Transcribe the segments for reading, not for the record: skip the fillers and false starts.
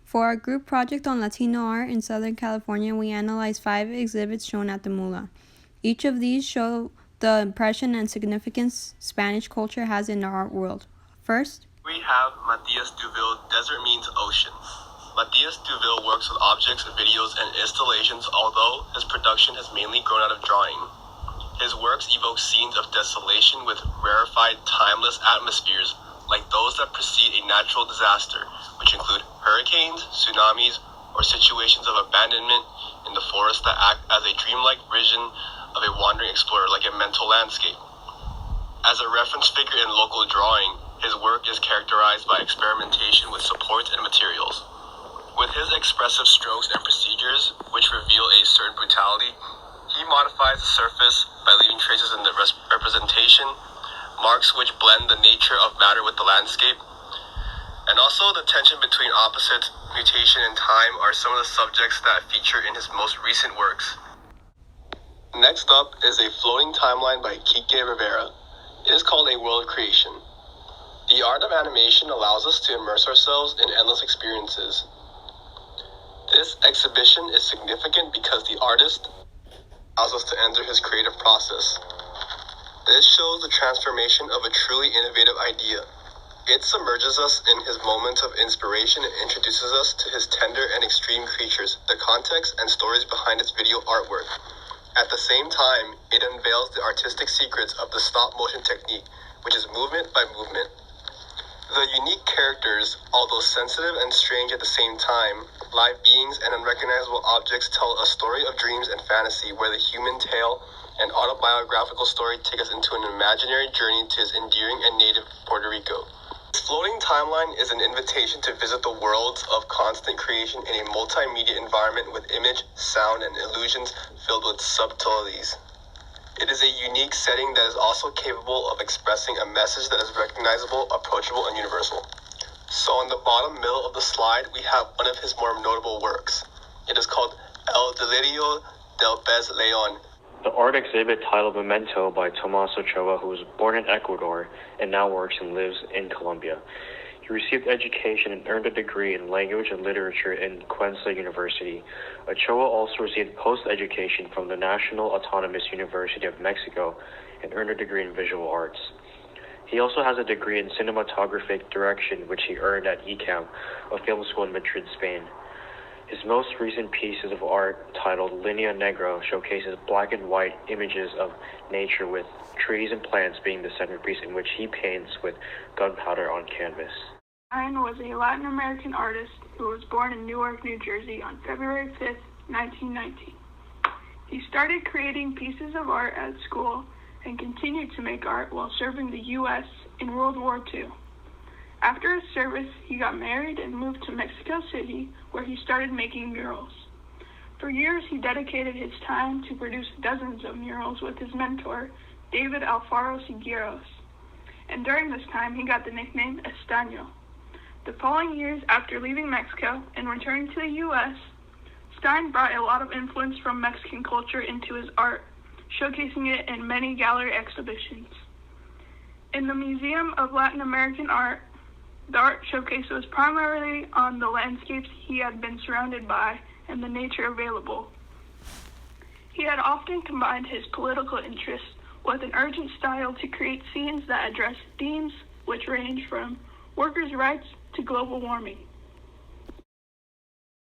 For our group project on Latino art in Southern California, we analyzed 5 exhibits shown at the Mula. Each of these show the impression and significance Spanish culture has in the art world. First, we have Matias Duville, Desert Means Ocean. Matias Duville works with objects, videos, and installations, although his production has mainly grown out of drawing. His works evoke scenes of desolation with rarefied, timeless atmospheres like those that precede a natural disaster, which include hurricanes, tsunamis, or situations of abandonment in the forest that act as a dreamlike vision of a wandering explorer, like a mental landscape. As a reference figure in local drawing, his work is characterized by experimentation with supports and materials. With his expressive strokes and procedures, which reveal a certain brutality, he modifies the surface by leaving traces in the representation, marks which blend the nature of matter with the landscape, and also the tension between opposites, mutation, and time are some of the subjects that feature in his most recent works. Next up is a floating timeline by Kike Rivera. It is called A World of Creation. The art of animation allows us to immerse ourselves in endless experiences. This exhibition is significant because the artist allows us to enter his creative process. This shows the transformation of a truly innovative idea. It submerges us in his moments of inspiration and introduces us to his tender and extreme creatures, the context and stories behind its video artwork. At the same time, it unveils the artistic secrets of the stop-motion technique, which is movement by movement. The unique characters, although sensitive and strange at the same time, live beings and unrecognizable objects tell a story of dreams and fantasy where the human tale and autobiographical story take us into an imaginary journey to his endearing and native Puerto Rico. This floating timeline is an invitation to visit the worlds of constant creation in a multimedia environment with image, sound, and illusions filled with subtleties. It is a unique setting that is also capable of expressing a message that is recognizable, approachable, and universal. So on the bottom middle of the slide, we have one of his more notable works. It is called El Delirio del Pez León. The art exhibit titled Memento by Tomás Ochoa, who was born in Ecuador and now works and lives in Colombia. He received education and earned a degree in language and literature in Cuenca University. Ochoa also received post-education from the National Autonomous University of Mexico and earned a degree in visual arts. He also has a degree in cinematographic direction, which he earned at ICAM, a film school in Madrid, Spain. His most recent pieces of art, titled Linea Negra, showcases black and white images of nature with trees and plants being the centerpiece, in which he paints with gunpowder on canvas. Stein was a Latin American artist who was born in Newark, New Jersey on February 5, 1919. He started creating pieces of art at school and continued to make art while serving the U.S. in World War II. After his service, he got married and moved to Mexico City, where he started making murals. For years, he dedicated his time to produce dozens of murals with his mentor, David Alfaro Sigueros. And during this time, he got the nickname Estaño. The following years, after leaving Mexico and returning to the U.S., Stein brought a lot of influence from Mexican culture into his art, showcasing it in many gallery exhibitions. In the Museum of Latin American Art, the art showcase was primarily on the landscapes he had been surrounded by and the nature available. He had often combined his political interests with an urgent style to create scenes that address themes which range from workers' rights to global warming.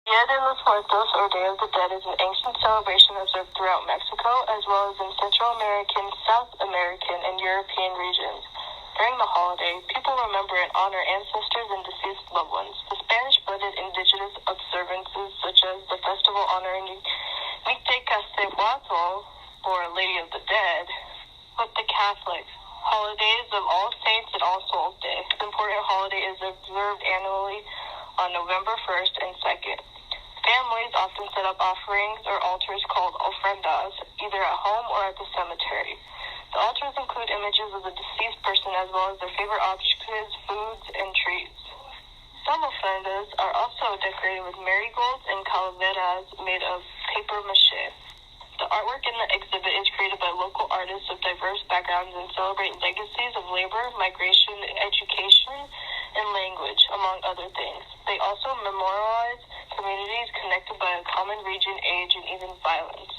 Dia de los Muertos, or Day of the Dead, is an ancient celebration observed throughout Mexico, as well as in Central American, South American, and European regions. During the holiday, people remember and honor ancestors and deceased loved ones. The Spanish-blended indigenous observances, such as the festival honoring Mictecastehuatl, or Lady of the Dead, with the Catholic holidays of All Saints and All Souls Day. This important holiday is observed annually on November 1st and 2nd. Families often set up offerings or altars called ofrendas, either at home or at the cemetery. The altars include images of the deceased person as well as their favorite objects, foods, and treats. Some ofrendas are also decorated with marigolds and calaveras made of papier mâché. The artwork in the exhibit is created by local artists of diverse backgrounds and celebrate legacies of labor, migration, education, and language, among other things. They also memorialize communities connected by a common region, age, and even violence.